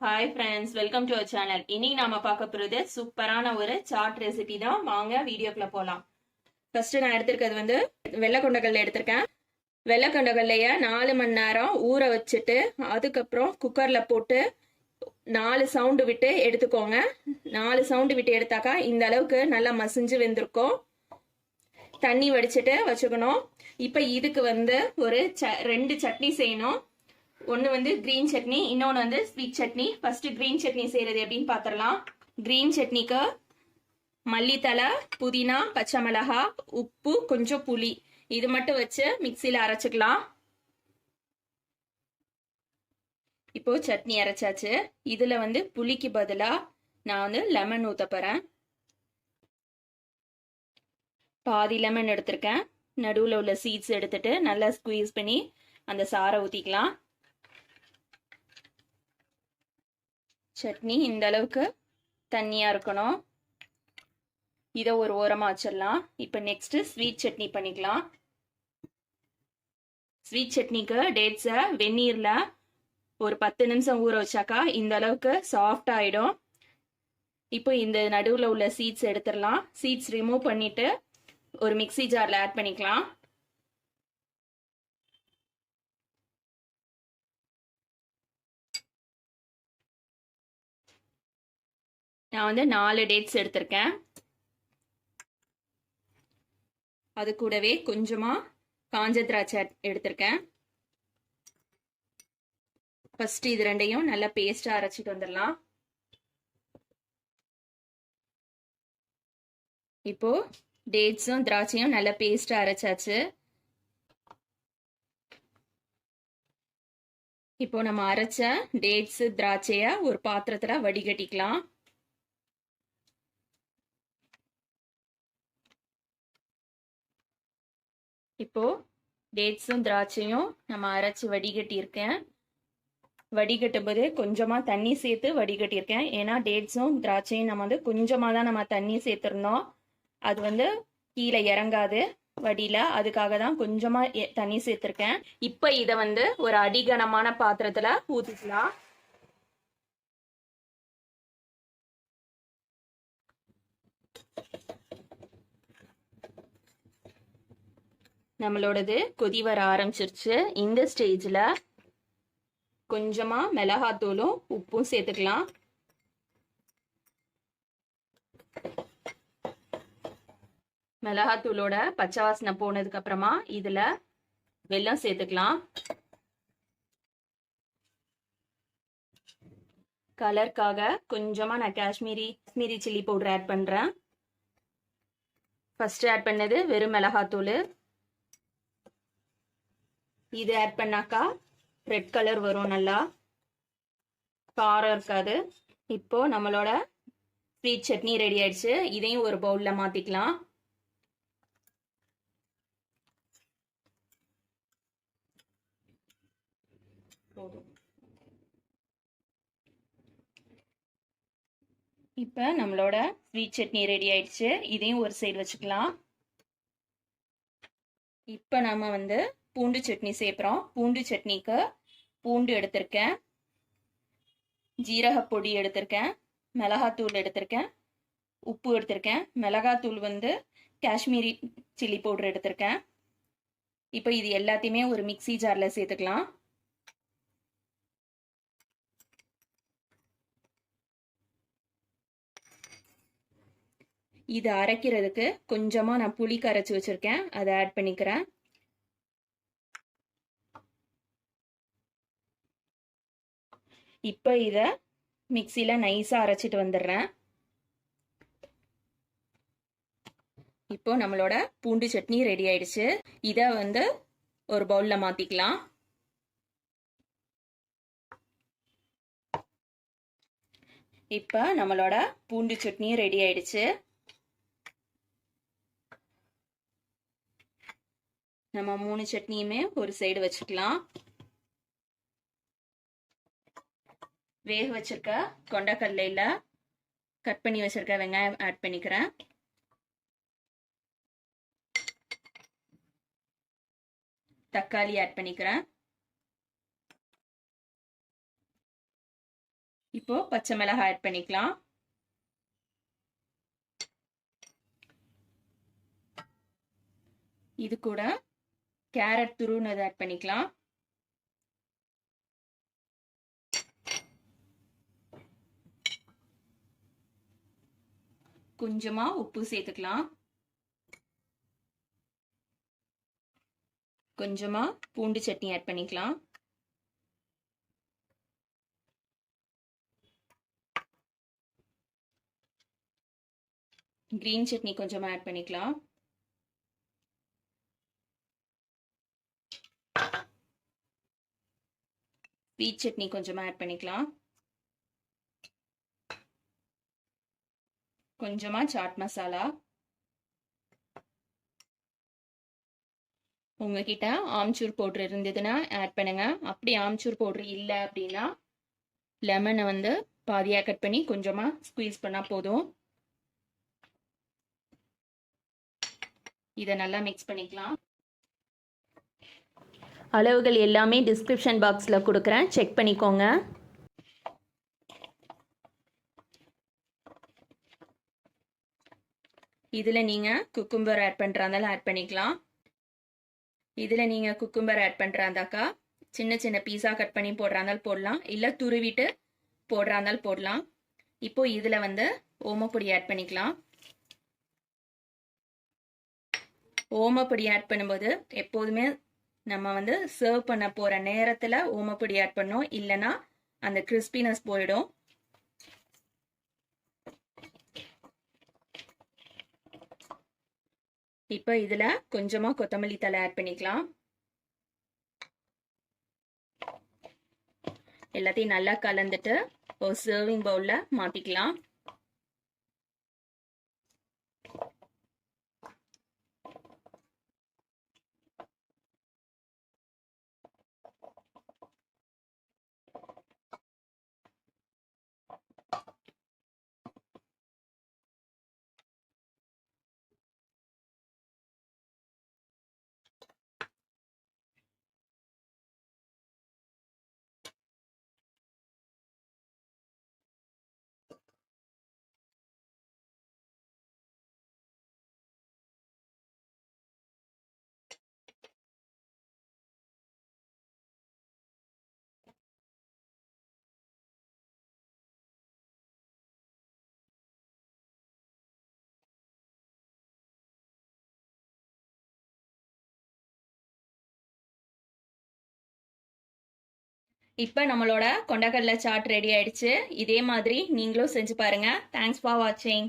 Hi friends, welcome to our channel. இன்னைக்கு நாம பார்க்க போறது சூப்பரான ஒரு சாட் ரெசிபி தான். வாங்க வீடியோக்குள்ள போலாம். ஃபர்ஸ்ட் நான் எடுத்துக்கிறது வந்து வெள்ளை கொண்டக்கடலை எடுத்திருக்கேன். வெள்ளை கொண்டக்கடலைய 4 மணி நேரம் ஊற வச்சுட்டு அதுக்கப்புறம் குக்கர்ல போட்டு 4 சவுண்டு விட்டு எடுத்துக்கோங்க. 4 சவுண்டு விட்டு எடுத்தாக்கா இந்த அளவுக்கு நல்லா மசிஞ்சு வெந்திருக்கும். தண்ணி வடிச்சிட்டு வச்சுக்கணும். இப்போ இதுக்கு வந்து ஒரு 2 சட்னி செய்யணும். ஒன்று வந்து கிரீன் சட்னி, இன்னொன்று வந்து sweet chutney. First green chutney செய்யறது எப்படின்னு பார்த்துடலாம். கிரீன் சட்னிக்கு மல்லித்தலை, புதினா, பச்சை மிளகாய், உப்பு, கொஞ்சம் புளி இது மட்டும் வச்சு மிக்சியில் அரைச்சிக்கலாம். இப்போ சட்னி அரைச்சாச்சு. இதுல வந்து புளிக்கு பதிலாக நான் வந்து லெமன் ஊற்ற போறேன். பாதி லெமன் எடுத்திருக்கேன். நடுவில் உள்ள சீட்ஸ் எடுத்துட்டு நல்லா ஸ்குவீஸ் பண்ணி அந்த சாறை ஊற்றிக்கலாம். சட்னி இந்த அளவுக்கு தண்ணியா இருக்கணும். இதை ஒரு ஓரமா வச்சிடலாம். இப்போ நெக்ஸ்ட் ஸ்வீட் சட்னி பண்ணிக்கலாம். ஸ்வீட் சட்னிக்கு டேட்ஸை வெந்நீர்ல ஒரு 10 நிமிஷம் ஊற வச்சாக்கா இந்த அளவுக்கு சாஃப்ட் ஆயிடும். இப்போ இந்த நடுவில் உள்ள சீட்ஸ் எடுத்துடலாம். சீட்ஸ் ரிமூவ் பண்ணிட்டு ஒரு மிக்ஸி ஜார்ல ஆட் பண்ணிக்கலாம். நான் வந்து 4 டேட்ஸ் எடுத்திருக்கேன். அது கூடவே கொஞ்சமா காஞ்ச திராட்சை எடுத்திருக்கேன். ஃபர்ஸ்ட் இது ரெண்டையும் நல்லா பேஸ்டா அரைச்சிட்டு வந்துடலாம். இப்போ டேட்ஸும் திராட்சையும் நல்லா பேஸ்டா அரைச்சாச்சு. இப்போ நம்ம அரைச்ச டேட்ஸ் திராட்சைய ஒரு பாத்திரத்துல வடிகட்டிக்கலாம். இப்போ டேட்ஸும் திராட்சையும் நம்ம அரைச்சி வடிகட்டியிருக்கேன். வடிகட்டும் போது கொஞ்சமா தண்ணி சேர்த்து வடிகட்டியிருக்கேன். ஏன்னா டேட்ஸும் திராட்சையும் நம்ம வந்து கொஞ்சமா தான் நம்ம தண்ணி சேர்த்துருந்தோம். அது வந்து கீழே இறங்காது வடியில, அதுக்காக தான் கொஞ்சமா தண்ணி சேர்த்திருக்கேன். இப்போ இதை வந்து ஒரு அடிகனமான பாத்திரத்துல ஊத்திக்கலாம். நம்மளோடது கொதி வர ஆரம்பிச்சிருச்சு. இந்த ஸ்டேஜ்ல கொஞ்சமா மிளகாத்தூளும் உப்பும் சேர்த்துக்கலாம். மிளகாத்தூளோட பச்சை வாசனை போனதுக்கு அப்புறமா இதுல வெல்லம் சேர்த்துக்கலாம். கலருக்காக கொஞ்சமா நான் காஷ்மீரி சில்லி பவுடர் ஆட் பண்றேன். ஃபர்ஸ்ட் ஆட் பண்ணது வெறும் மிளகாத்தூள். இது ஆட் பண்ணாக்கா ரெட் கலர் வரும், நல்லா காரம் இருக்காது. இப்போ நம்மளோட ஸ்வீட் சட்னி ரெடி ஆயிடுச்சு. இதையும் ஒரு பவுல்ல மாத்திக்கலாம். இப்போ நம்மளோட ஸ்வீட் சட்னி ரெடி ஆயிடுச்சு. இதையும் ஒரு சைடு வச்சுக்கலாம். இப்போ நம்ம வந்து பூண்டு சட்னி சேர்க்கிறோம். பூண்டு சட்னிக்கு பூண்டு எடுத்திருக்கேன், ஜீரக பொடி எடுத்திருக்கேன், மிளகாத்தூள் எடுத்திருக்கேன், உப்பு எடுத்திருக்கேன். மிளகாத்தூள் வந்து காஷ்மீரி சில்லி பவுடர் எடுத்திருக்கேன். இப்போ இது எல்லாத்தையுமே ஒரு மிக்ஸி ஜார்ல சேர்த்துக்கலாம். இது அரைக்கிறதுக்கு கொஞ்சமா நான் புளி கரைச்சி வச்சிருக்கேன், அதை ஆட் பண்ணிக்கிறேன். இப்போ இதை மிக்சியில் நைஸாக அரைச்சிட்டு வந்துடுறேன். இப்போ நம்மளோட பூண்டு சட்னி ரெடி ஆயிடுச்சு. இதை வந்து ஒரு பவுல்ல மாத்திக்கலாம். இப்போ நம்மளோட பூண்டு சட்னி ரெடி ஆயிடுச்சு. நம்ம 3 சட்னியுமே ஒரு சைடு வச்சுக்கலாம். வேக வச்சிருக்க கொண்டக்கடலையில கட் பண்ணி வச்சிருக்க வெங்காயம் ஆட் பண்ணிக்கிறேன். தக்காளி ஆட் பண்ணிக்கிறேன். இப்போ பச்சை மிளகாய் ஆட் பண்ணிக்கலாம். இது கூட கேரட் துருவுனதை ஆட் பண்ணிக்கலாம். கொஞ்சமா உப்பு சேர்த்துக்கலாம். கொஞ்சமா பூண்டு சட்னி ஆட் பண்ணிக்கலாம். கிரீன் சட்னி கொஞ்சமா ஆட் பண்ணிக்கலாம். ஸ்வீட் சட்னி கொஞ்சமா ஆட் பண்ணிக்கலாம். கொஞ்சமா சாட் மசாலா. உங்ககிட்ட ஆம்ச்சூர் பவுடர் இருந்ததுன்னா ஆட் பண்ணுங்க. அப்படி ஆம்ச்சூர் பவுடர் இல்லை அப்படின்னா லெமனை வந்து பாதியா கட் பண்ணி கொஞ்சமா ஸ்குவீஸ் பண்ணா போதும். இதை நல்லா மிக்ஸ் பண்ணிக்கலாம். அளவுகள் எல்லாமே டிஸ்கிரிப்ஷன் பாக்ஸில் கொடுக்குறேன், செக் பண்ணிக்கோங்க. இதில் நீங்கள் குக்கும்பர் ஆட் பண்ணுறாந்தாலும் ஆட் பண்ணிக்கலாம். இதில் நீங்கள் குக்கும்பர் ஆட் பண்ணுறாந்தாக்கா சின்ன சின்ன பீஸாக கட் பண்ணி போடுறாந்தாலும் போடலாம், இல்லை துருவிட்டு போடுறாந்தாலும் போடலாம். இப்போ இதில் வந்து ஓமப்பொடி ஆட் பண்ணிக்கலாம். ஓமப்பொடி ஆட் பண்ணும்போது எப்போதுமே நம்ம வந்து சர்வ் பண்ண போற நேரத்துல ஓமப்பொடி ஆட் பண்ணோம், இல்லைன்னா அந்த கிறிஸ்பினஸ் போயிடும். இப்போ இதுல கொஞ்சமா கொத்தமல்லி தழை ஆட் பண்ணிக்கலாம். எல்லாத்தையும் நல்லா கலந்துட்டு ஒரு சர்விங் பவுல்ல மாத்திக்கலாம். இப்போ நம்மளோட கொண்டக்கடலை சாட் ரெடி ஆயிடுச்சு. இதே மாதிரி நீங்களும் செஞ்சு பாருங்க. தேங்க்ஸ் ஃபார் வாட்சிங்.